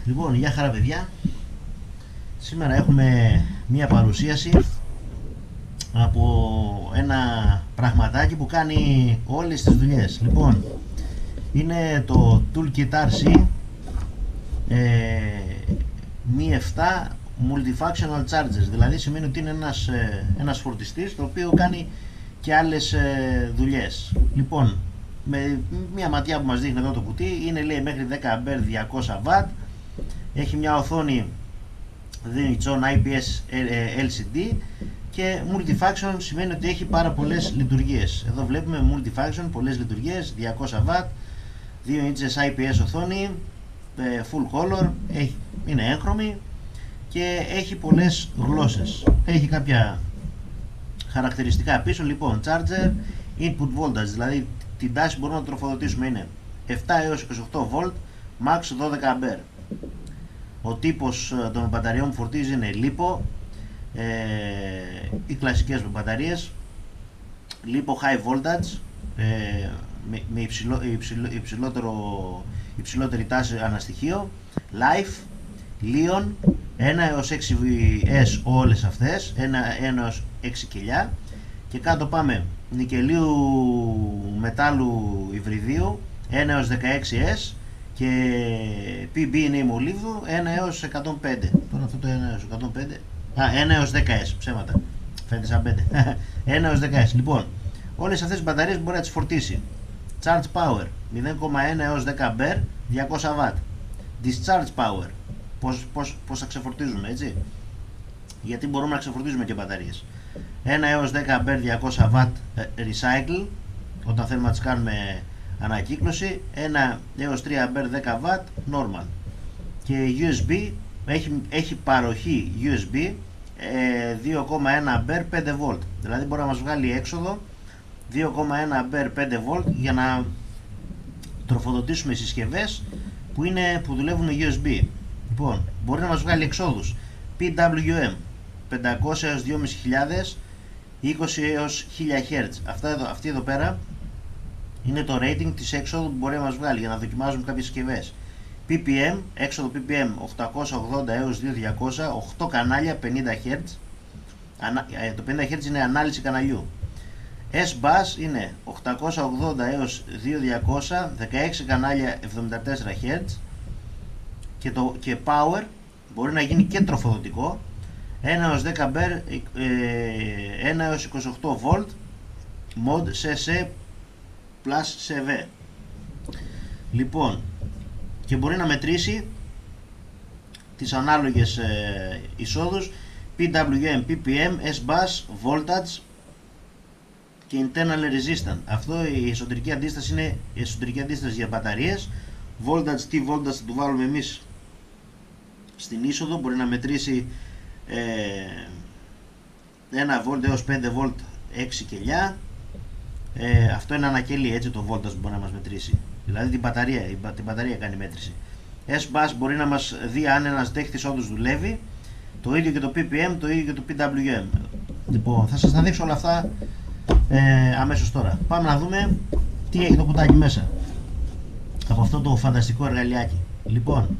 Λοιπόν, γεια χαρά παιδιά. Σήμερα έχουμε μία παρουσίαση από ένα πραγματάκι που κάνει όλες τις δουλειές. Λοιπόν, είναι το Toolkit RC Mi 7 Multifunctional Chargers. Δηλαδή σημαίνει ότι είναι ένας φορτιστής το οποίο κάνει και άλλες δουλειές. Λοιπόν, με μία ματιά που μας δείχνει εδώ το κουτί, είναι λέει μέχρι 10A 200W. Έχει μια οθόνη Dinichon IPS LCD και multifunction σημαίνει ότι έχει πάρα πολλές λειτουργίες. Εδώ βλέπουμε multifunction, πολλές λειτουργίες, 200W, 2 inches IPS οθόνη, full color, είναι έγχρωμη και έχει πολλές γλώσσες. Έχει κάποια χαρακτηριστικά πίσω. Λοιπόν, charger input voltage, δηλαδή την τάση που μπορούμε να τροφοδοτήσουμε είναι 7 έως 28V, max 12A. Ο τύπος των μπαταριών που φορτίζει είναι LiPo, οι κλασικές μπαταρίες, LiPo High Voltage, με υψηλότερη τάση αναστοιχείο, Life, Leon, 1 έως 6S όλες αυτές, 1 έως 6 κιλιά, και κάτω πάμε νικελίου μετάλλου υβριδίου 1 έως 16S και PB είναι η μολύβδου 1 έως 105. Τώρα αυτό το 1 έως 105, 1 έως 10S, ψέματα, φαίνεται σαν 5. 1 έως 10S. Λοιπόν, όλες αυτές τις μπαταρίες μπορεί να τις φορτίσει. Charge power 0,1 έως 10A 200W. Discharge power, πώς θα ξεφορτίζουμε, έτσι, γιατί μπορούμε να ξεφορτίζουμε και μπαταρίες. 1 έως 10A 200W recycle, όταν θέλουμε να τις κάνουμε ανακύκλωση. 1 έως 3A 10W normal. Και USB, έχει παροχή USB 2,1A 5V, δηλαδή μπορεί να μας βγάλει έξοδο 2,1A 5V για να τροφοδοτήσουμε συσκευές που δουλεύουν με USB. Λοιπόν, μπορεί να μας βγάλει εξόδους PWM 500 έως 2.500, 20 έως 1000 Hz. Αυτή εδώ πέρα είναι το rating της έξοδου που μπορεί να μας βγάλει για να δοκιμάζουμε κάποιες συσκευές. PPM, έξοδο PPM 880 έως 2200, 8 κανάλια 50 Hz. Το 50 Hz είναι ανάλυση καναλιού. S-Bus είναι 880 έως 2200, 16 κανάλια 74 Hz. Και Power μπορεί να γίνει και τροφοδοτικό 1 έως 10A 1 έως 28V mod CC plus CV. Λοιπόν, και μπορεί να μετρήσει τις ανάλογες εισόδους PWM, PPM, S-Bus, Voltage και Internal Resistance. Αυτό η εσωτερική αντίσταση είναι η εσωτερική αντίσταση για μπαταρίες. Voltage, τι voltage θα του βάλουμε εμείς στην είσοδο, μπορεί να μετρήσει 1V έως 5V 6 κελιά. Αυτό είναι ανακελή, έτσι, το voltage που μπορεί να μας μετρήσει, δηλαδή την μπαταρία κάνει μέτρηση. S-Bus μπορεί να μας δει αν ένας δέχτης όντως δουλεύει, το ίδιο και το PPM, το ίδιο και το PWM. Λοιπόν, θα σας τα δείξω όλα αυτά αμέσως τώρα. Πάμε να δούμε τι έχει το κουτάκι μέσα από αυτό το φανταστικό εργαλειάκι. Λοιπόν,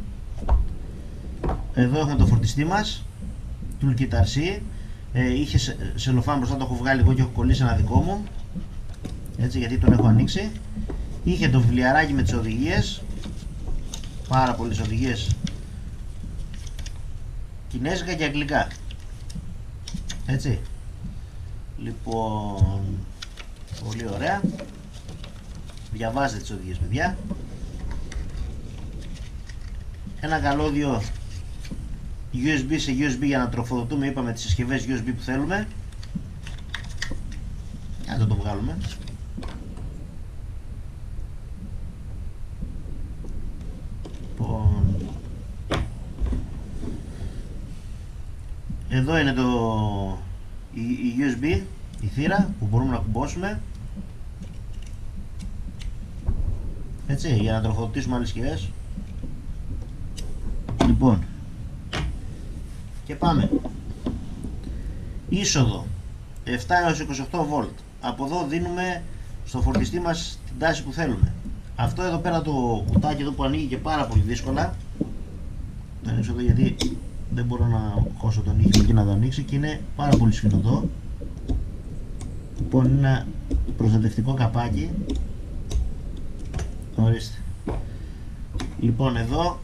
εδώ έχουμε το φορτιστή μας Toolkit RC. Είχε σελοφάν μπροστά, το έχω βγάλει εγώ και έχω κολλήσει ένα δικό μου, έτσι, γιατί τον έχω ανοίξει. Είχε το βιβλιαράκι με τις οδηγίες, πάρα πολλές οδηγίες, κινέζικα και αγγλικά, έτσι. Λοιπόν, πολύ ωραία, διαβάζετε τις οδηγίες, παιδιά. Ένα καλώδιο USB σε USB για να τροφοδοτούμε, είπαμε, τις συσκευές USB που θέλουμε. Ας το βγάλουμε. Λοιπόν, εδώ είναι η USB, η θύρα που μπορούμε να κουμπώσουμε, έτσι, για να τροφοδοτήσουμε άλλες συσκευές. Λοιπόν, και πάμε. Είσοδο 7 έως 28V. Από εδώ δίνουμε στο φορτιστή μας την τάση που θέλουμε. Αυτό εδώ πέρα το κουτάκι εδώ που ανοίγει και πάρα πολύ δύσκολα, Το ανοίξω εδώ γιατί δεν μπορώ να χώσω τον ήχο και να το ανοίξει και είναι πάρα πολύ σφινωτό. Λοιπόν, είναι ένα προστατευτικό καπάκι. Ορίστε. Λοιπόν, εδώ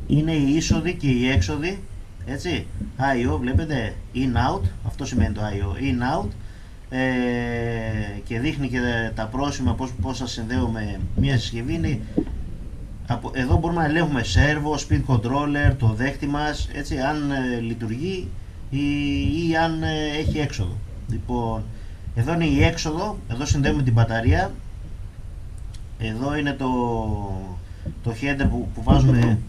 είναι η είσοδη και η έξοδη, έτσι. I/O, βλέπετε, in-out, αυτό σημαίνει το I/O, in-out, και δείχνει και τα πρόσημα πώς θα συνδέω με μια συσκευή. Εδώ μπορούμε να ελέγχουμε σέρβο, speed controller, το δέχτη μας, έτσι, αν λειτουργεί ή αν έχει έξοδο. Λοιπόν, εδώ είναι η έξοδο, εδώ συνδέουμε την μπαταρία, εδώ είναι το header που βάζουμε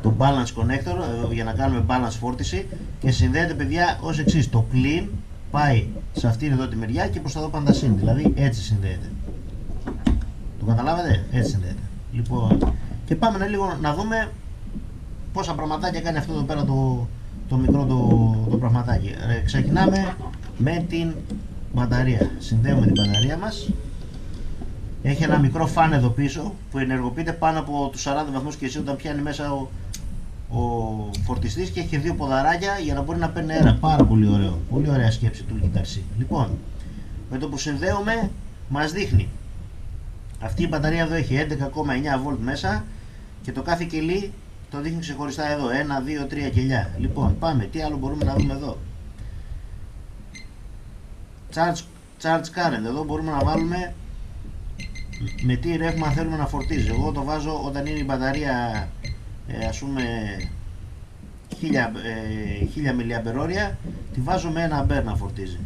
το balance connector για να κάνουμε balance φόρτιση και συνδέεται, παιδιά, ως εξής. Το clean πάει σε αυτήν εδώ τη μεριά και προς τα εδώ πάντα συν, δηλαδή έτσι συνδέεται. Το καταλάβατε? Έτσι συνδέεται. Λοιπόν, και πάμε λίγο να δούμε πόσα πραγματάκια κάνει αυτό εδώ πέρα το μικρό το πραγματάκι. Ξεκινάμε με την μπαταρία. Συνδέουμε την μπαταρία μας. Έχει ένα μικρό φαν εδώ πίσω που ενεργοποιείται πάνω από τους 40 βαθμούς και εσύ όταν πιάνει μέσα ο φορτιστής και έχει δύο ποδαράκια για να μπορεί να παίρνει αέρα. Πάρα πολύ ωραίο. Πολύ ωραία σκέψη του Guitar-C. Λοιπόν, με το που συνδέουμε μας δείχνει. Αυτή η μπαταρία εδώ έχει 11,9 V μέσα και το κάθε κελί το δείχνει ξεχωριστά εδώ. 1, 2, 3 κελιά. Λοιπόν, πάμε. Τι άλλο μπορούμε να δούμε εδώ? Charge current. Εδώ μπορούμε να βάλουμε με τι ρεύμα θέλουμε να φορτίζει. Εγώ το βάζω όταν είναι η μπαταρία ας πούμε 1000 mAh, τη βάζω με 1 ampere να φορτίζει.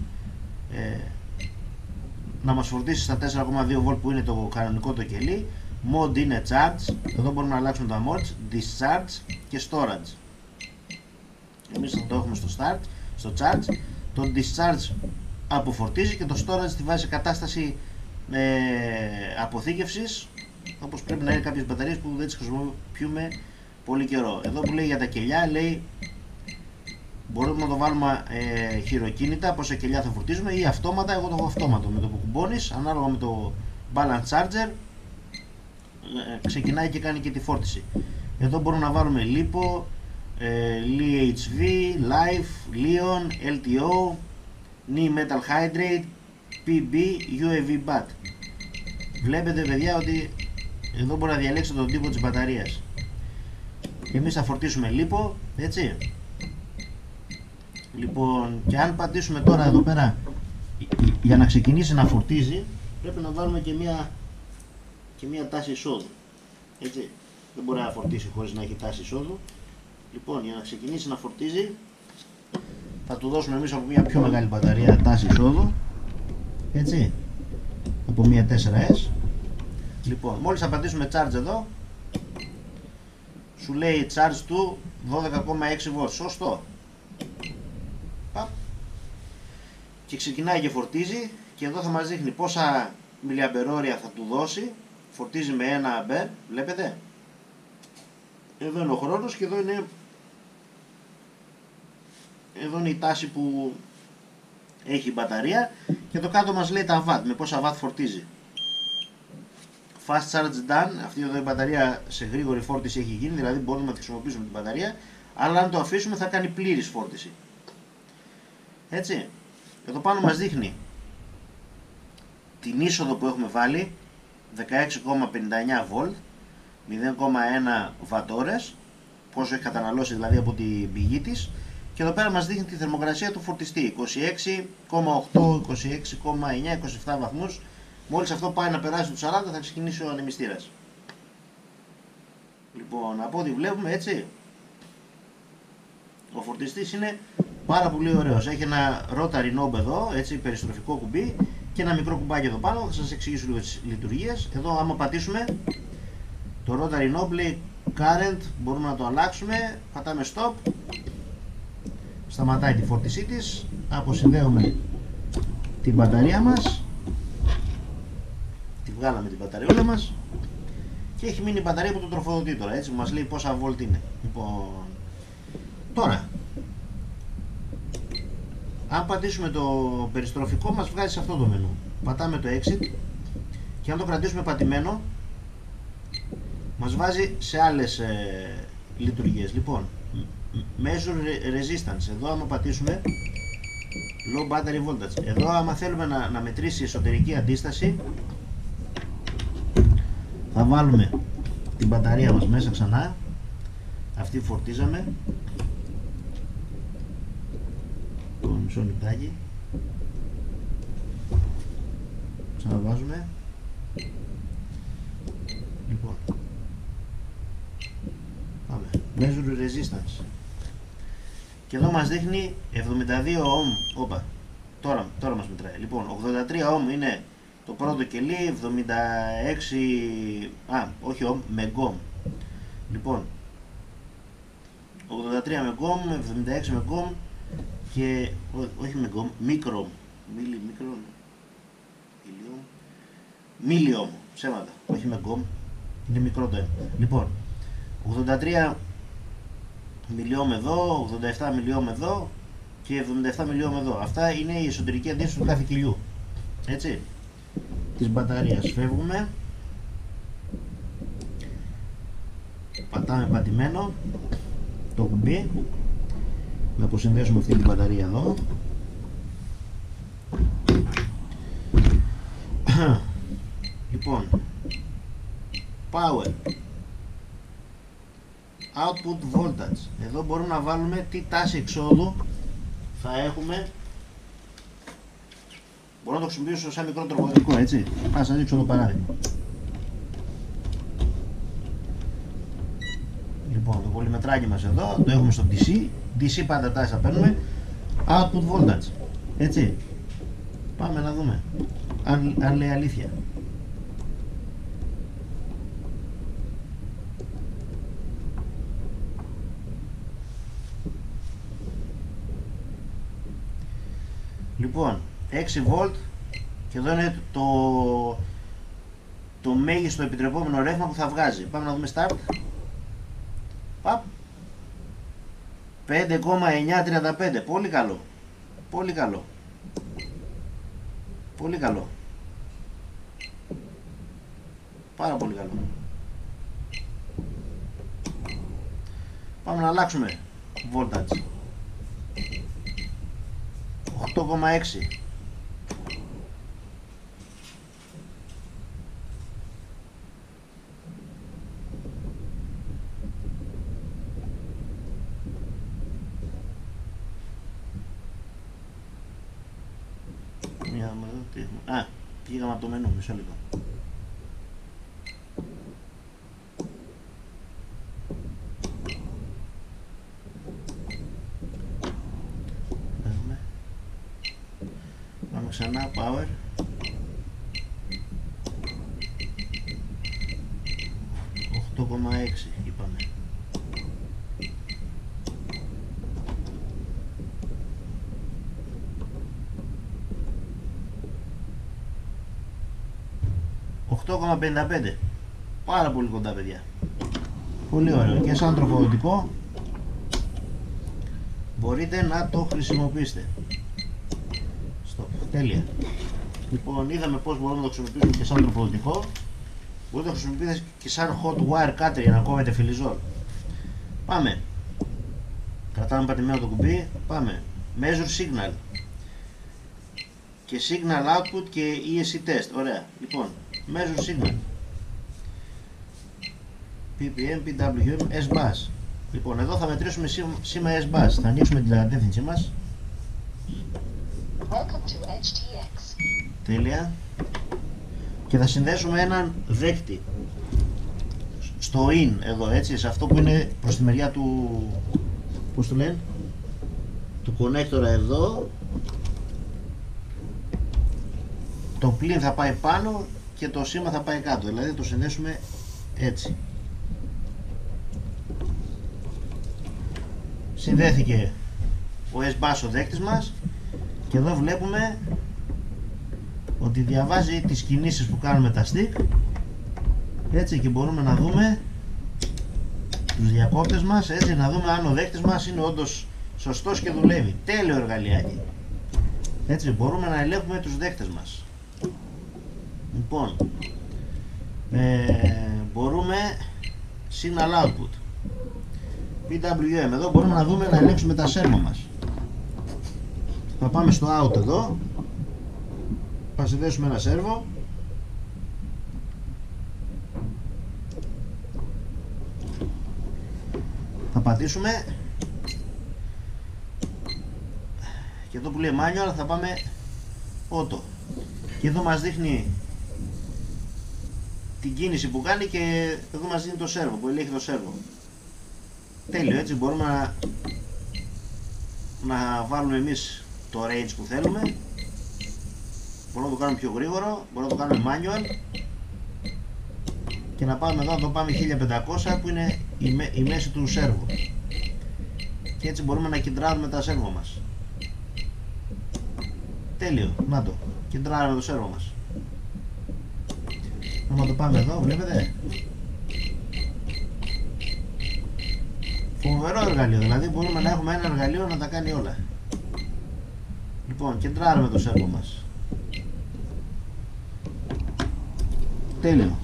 Να μας φορτίσει στα 4,2 V που είναι το κανονικό το κελί. Mode είναι charge. Εδώ μπορούμε να αλλάξουμε τα modes, discharge και storage. Εμείς θα το έχουμε στο charge. Το discharge αποφορτίζει και το storage τη βάζει σε κατάσταση αποθήκευσης, όπως πρέπει να είναι κάποιες μπαταρίες που δεν τις χρησιμοποιούμε πολύ καιρό. Εδώ που λέει για τα κελιά, λέει μπορούμε να το βάλουμε χειροκίνητα, πόσα κελιά θα φορτίζουμε, ή αυτόματα. Εγώ το έχω αυτόματο. Με το που κουμπώνεις, ανάλογα με το balance charger, ξεκινάει και κάνει και τη φόρτιση. Εδώ μπορούμε να βάλουμε LiPo, LiHV, Life, Leon, LTO, Ni Metal Hydrate, PB, UAV BAT. Βλέπετε, παιδιά, ότι εδώ μπορεί να διαλέξετε τον τύπο της μπαταρίας. Εμείς θα φορτίσουμε LiPo, έτσι. Λοιπόν, και αν πατήσουμε τώρα εδώ πέρα για να ξεκινήσει να φορτίζει, πρέπει να βάλουμε και μια τάση εισόδου, έτσι. Δεν μπορεί να φορτίσει χωρίς να έχει τάση εισόδου. Λοιπόν, για να ξεκινήσει να φορτίζει θα του δώσουμε εμείς από μια πιο μεγάλη μπαταρία τάση εισόδου, έτσι, από μια 4S. Λοιπόν, μόλις θα πατήσουμε charge εδώ, σου λέει charge του 12,6 V, σωστό. Παπ. Και ξεκινάει και φορτίζει και εδώ θα μας δείχνει πόσα μιλιαμπερόρια θα του δώσει. Φορτίζει με 1 αμπέρ, βλέπετε. Εδώ είναι ο χρόνος και εδώ είναι η τάση που έχει η μπαταρία και το κάτω μας λέει τα watt, με πόσα watt φορτίζει. Fast charge done, αυτή εδώ η μπαταρία σε γρήγορη φόρτιση έχει γίνει, δηλαδή μπορούμε να τη χρησιμοποιήσουμε την μπαταρία, αλλά αν το αφήσουμε θα κάνει πλήρης φόρτιση. Έτσι, εδώ πάνω μας δείχνει την είσοδο που έχουμε βάλει, 16,59 V, 0,1 βατόρες, πόσο έχει καταναλώσει δηλαδή από την πηγή της, και εδώ πέρα μας δείχνει τη θερμοκρασία του φορτιστή, 26,8, 26,9, 27 βαθμούς. Μόλις αυτό πάει να περάσει τους 40 θα ξεκινήσει ο ανεμιστήρας. Λοιπόν, από ό,τι βλέπουμε, έτσι, ο φορτιστής είναι πάρα πολύ ωραίος. Έχει ένα rotary knob εδώ, έτσι, περιστροφικό κουμπί, και ένα μικρό κουμπάκι εδώ πάνω. Θα σας εξηγήσω λίγο τις λειτουργίες. Εδώ άμα πατήσουμε το rotary knob λέει current, μπορούμε να το αλλάξουμε. Πατάμε stop, σταματάει τη φόρτισή της. Αποσυνδέουμε την μπαταρία μας, τη βγάλαμε την μπαταριόλα μας και έχει μείνει η μπαταρία που το τροφοδοτεί τώρα, έτσι, που μας λέει πόσα volt είναι. Λοιπόν, τώρα αν πατήσουμε το περιστροφικό μας βγάζει σε αυτό το μενού. Πατάμε το exit και αν το κρατήσουμε πατημένο μας βάζει σε άλλες λειτουργίες. Λοιπόν, measure resistance, εδώ άμα πατήσουμε low battery voltage, εδώ άμα θέλουμε να μετρήσει εσωτερική αντίσταση, θα βάλουμε την μπαταρία μας μέσα ξανά, αυτή φορτίζαμε, το μισό λεπτάκι, ξαναβάζουμε. Λοιπόν, πάμε, measure resistance, και εδώ μας δείχνει 72 ohm. Όπα, τώρα μας μετράει. Λοιπόν, 83 ohm είναι το πρώτο κελί, 76, όχι ohm, μεγόμ. Λοιπόν, 83 μεγόμ, 76 μεγόμ και, όχι μεγόμ, μικρόμ, μίλιομ, ψέματα, όχι μεγόμ, είναι μικρό το ένα. Λοιπόν, 83 μιλιόμ εδώ, 87 μιλιόμ εδώ και 77 μιλιόμ εδώ. Αυτά είναι η εσωτερική αντίσταση του κάθε κιλιού. Έτσι, της μπαταρίας. Φεύγουμε, πατάμε πατημένο το κουμπί, να αποσυνδέσουμε αυτή την μπαταρία εδώ. Λοιπόν, power, output voltage. Εδώ μπορούμε να βάλουμε τι τάση εξόδου θα έχουμε. Μπορώ να το χρησιμοποιήσω σαν μικρό τροφοδοτικό, έτσι. Ας σας δείξω το παράδειγμα. Λοιπόν, το πολυμετράκι μας εδώ, το έχουμε στο DC. DC πάντα τάση θα παίρνουμε. Output voltage, έτσι. Πάμε να δούμε αν λέει αλήθεια. Λοιπόν, 6V και εδώ είναι το μέγιστο επιτρεπόμενο ρεύμα που θα βγάζει. Πάμε να δούμε start. Παπ. 5,935. Πολύ καλό. Πολύ καλό. Πολύ καλό. Πάρα πολύ καλό. Πάμε να αλλάξουμε voltage. 8,6. Πήγαμε από το μενού, μισό λεπτό. Πάμε ξανά, power. 8,6 είπαμε. $8,55. Πάρα πολύ κοντά, παιδιά. Πολύ ωραίο. Και σαν τροφοδοτικό μπορείτε να το χρησιμοποιήσετε. Τέλεια. Λοιπόν, είδαμε πώς μπορούμε να το χρησιμοποιήσουμε και σαν τροφοδοτικό. Μπορείτε να το χρησιμοποιήσετε και σαν hot wire cutter για να κόβετε φιλιζόλ. Πάμε. Κρατάμε πατημένο το κουμπί. Πάμε. Measure signal. Και signal output και ESC test. Ωραία. Λοιπόν, measure signal. PPM, PWM, S-Bus. Λοιπόν, εδώ θα μετρήσουμε σήμα S-Bus. Θα ανοίξουμε την κατεύθυνσή μας. Τέλεια. Και θα συνδέσουμε έναν δέκτη στο in εδώ, έτσι, σε αυτό που είναι προς τη μεριά του, πώς το λένε, του connector εδώ. Το πλήν θα πάει πάνω και το σήμα θα πάει κάτω, δηλαδή θα το συνδέσουμε έτσι. Συνδέθηκε ο S-Bus ο δέκτης μας και εδώ βλέπουμε ότι διαβάζει τις κινήσεις που κάνουμε τα stick, έτσι, και μπορούμε να δούμε τους διακόπτες μας, έτσι, να δούμε αν ο δέκτης μας είναι όντως σωστός και δουλεύει. Τέλειο εργαλειάκι. Έτσι, μπορούμε να ελέγχουμε τους δέκτες μας. Λοιπόν, μπορούμε Signal output. PWM. Εδώ μπορούμε να δούμε, να ελέγξουμε τα σέρβο μας. Θα πάμε στο out εδώ. Θα συνδέσουμε ένα σέρβο. Θα πατήσουμε. Και εδώ που λέει manual θα πάμε auto. Και εδώ μας δείχνει την κίνηση που κάνει και εδώ μας δίνει το σέρβο, που ελέγχει το σέρβο. Τέλειο, έτσι μπορούμε να βάλουμε εμείς το range που θέλουμε. Μπορούμε να το κάνουμε πιο γρήγορο, μπορούμε να το κάνουμε manual. Και να πάμε εδώ, να το πάμε 1500 που είναι η μέση του σέρβου. Και έτσι μπορούμε να κεντράρουμε τα σέρβο μας. Τέλειο, να το, κεντράρουμε το σέρβο μας. Να το πάμε εδώ, βλέπετε. Φοβερό εργαλείο, δηλαδή μπορούμε να έχουμε ένα εργαλείο να τα κάνει όλα. Λοιπόν, κεντράρουμε το σέρβο μας. Τέλειο.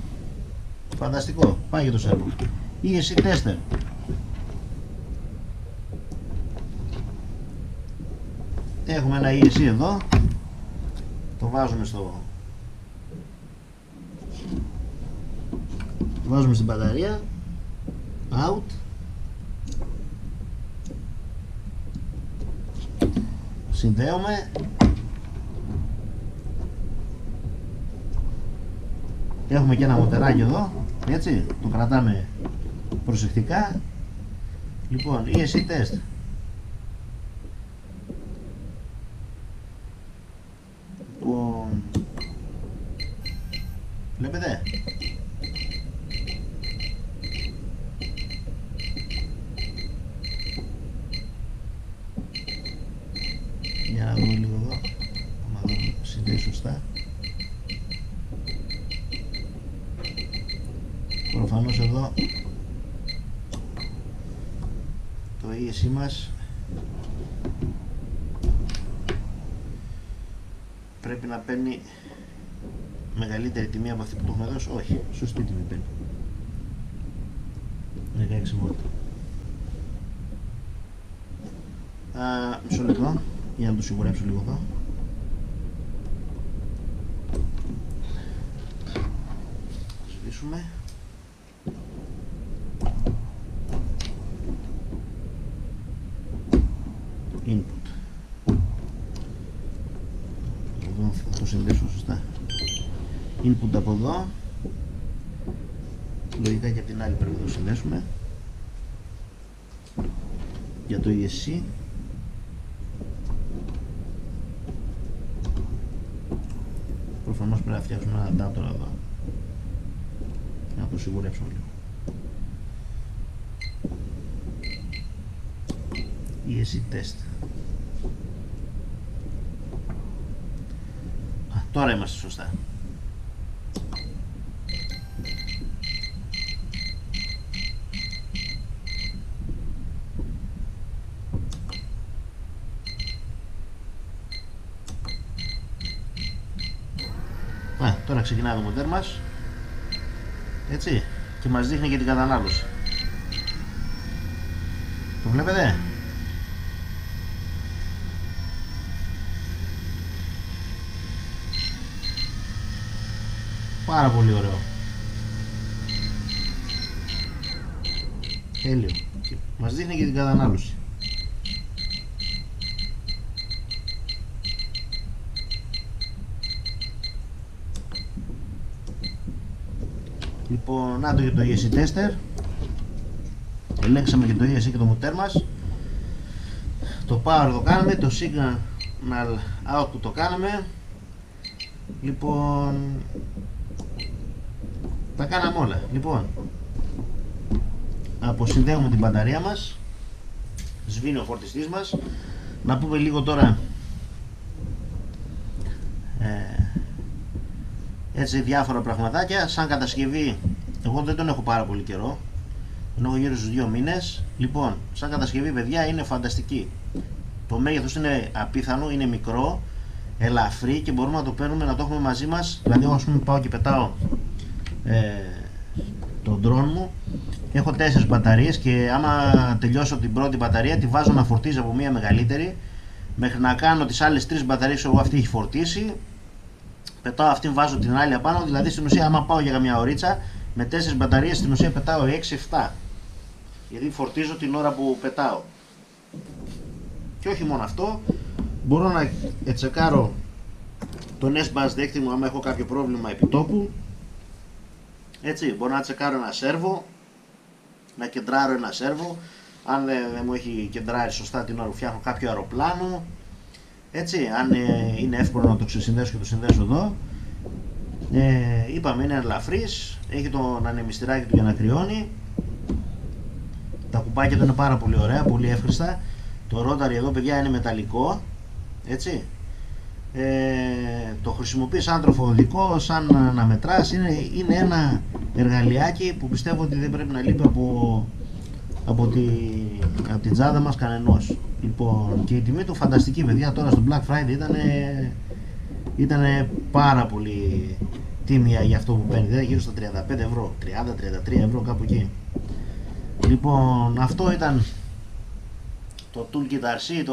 Φανταστικό, πάει και το σέρβο. ESC tester. Έχουμε ένα ESC εδώ. Το βάζουμε στην μπαταρία. Out. Συνδέουμε. Έχουμε και ένα μοτεράκι εδώ, έτσι, το κρατάμε προσεκτικά. Λοιπόν, ESC test. Λοιπόν, βλέπετε. Για να δούμε λίγο εδώ, να δούμε συνδέει σωστά. Προφανώς εδώ το ESC μας πρέπει να παίρνει μεγαλύτερη τιμή από αυτή που το έχουμε δώσει. Όχι, σωστή τιμή παίρνει. 16 volt. Μισό λεπτό για να το σιγουρέψω λίγο εδώ. Σβήσουμε. Input. Εδώ θα το συνδέσω σωστά. Input από εδώ. Λογικά και από την άλλη πρέπει να το συνδέσουμε. Για το ESC. Προφανώς πρέπει να φτιάξουμε ένα adapter εδώ. Να το σιγουρέψουμε λίγο. ESC test. Τώρα είμαστε σωστά. Τώρα ξεκινάει το μοντέρ μας, έτσι, και μας δείχνει και την κατανάλωση. Το βλέπετε? Πάρα πολύ ωραίο. Τέλειο. Μας δείχνει και την κατανάλωση. Λοιπόν, να το για το ESC tester. Ελέγξαμε και το ESC και το μοτέρ μας. Το power το κάναμε, το signal output το κάναμε. Λοιπόν, τα κάναμε όλα. Λοιπόν, αποσυνδέουμε την μπαταρία μας. Σβήνει ο φορτιστής μας. Να πούμε λίγο τώρα έτσι διάφορα πραγματάκια. Σαν κατασκευή, εγώ δεν τον έχω πάρα πολύ καιρό, τον έχω γύρω στους 2 μήνες. Λοιπόν, σαν κατασκευή, παιδιά, είναι φανταστική. Το μέγεθος είναι απίθανο, είναι μικρό, ελαφρύ και μπορούμε να το παίρνουμε, να το έχουμε μαζί μας. Δηλαδή, ας πούμε, πάω και πετάω το drone μου. Έχω 4 μπαταρίες και άμα τελειώσω την πρώτη μπαταρία τη βάζω να φορτίζει από μια μεγαλύτερη μέχρι να κάνω τις άλλες 3 μπαταρίες. Εγώ αυτή έχει φορτίσει, πετάω αυτήν, βάζω την άλλη απάνω. Δηλαδή στην ουσία άμα πάω για καμιά ωρίτσα με 4 μπαταρίες στην ουσία πετάω 6-7, γιατί φορτίζω την ώρα που πετάω. Και όχι μόνο αυτό, μπορώ να τσεκάρω τον S-Bus δέκτη μου άμα έχω κάποιο πρόβλημα επιτόπου. Έτσι, μπορώ να τσεκάρω ένα σέρβο, να κεντράρω ένα σέρβο αν δεν μου έχει κεντράρει σωστά την ώρα που φτιάχνω κάποιο αεροπλάνο. Έτσι, αν είναι εύκολο να το ξεσυνδέσω και το συνδέσω εδώ. Είπαμε, είναι ελαφρύς, έχει τον ανεμιστηράκι του για να κρυώνει. Τα κουμπάκια του είναι πάρα πολύ ωραία, πολύ εύχριστα. Το ρόταρι εδώ, παιδιά, είναι μεταλλικό. Έτσι. Το χρησιμοποιείς σαν τροφοδοτικό, σαν να μετράς. Είναι ένα εργαλειάκι που πιστεύω ότι δεν πρέπει να λείπει από την τσάντα μας κανενός. Λοιπόν, και η τιμή του φανταστική, παιδιά, τώρα στο Black Friday ήταν πάρα πολύ τίμια για αυτό που παίρνει. Δηλαδή γύρω στα 35 ευρώ, 30-33 ευρώ, κάπου εκεί. Λοιπόν, αυτό ήταν το Toolkit RC,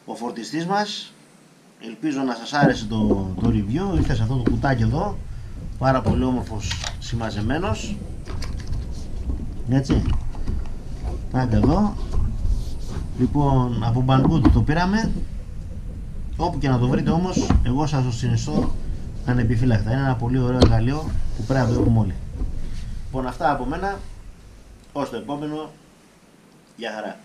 ο φορτιστής μας. Ελπίζω να σας άρεσε το review. Ήρθε σε αυτό το κουτάκι εδώ, πάρα πολύ όμορφος, συμμαζεμένος. Έτσι, πάτε εδώ. Λοιπόν, από Banggood το πήραμε. Όπου και να το βρείτε όμως, εγώ σας το συνιστώ ανεπιφύλακτα. Είναι ένα πολύ ωραίο εργαλείο που πρέπει να το έχουμε όλοι. Λοιπόν, αυτά από μένα. Ως το επόμενο. Γεια χαρά.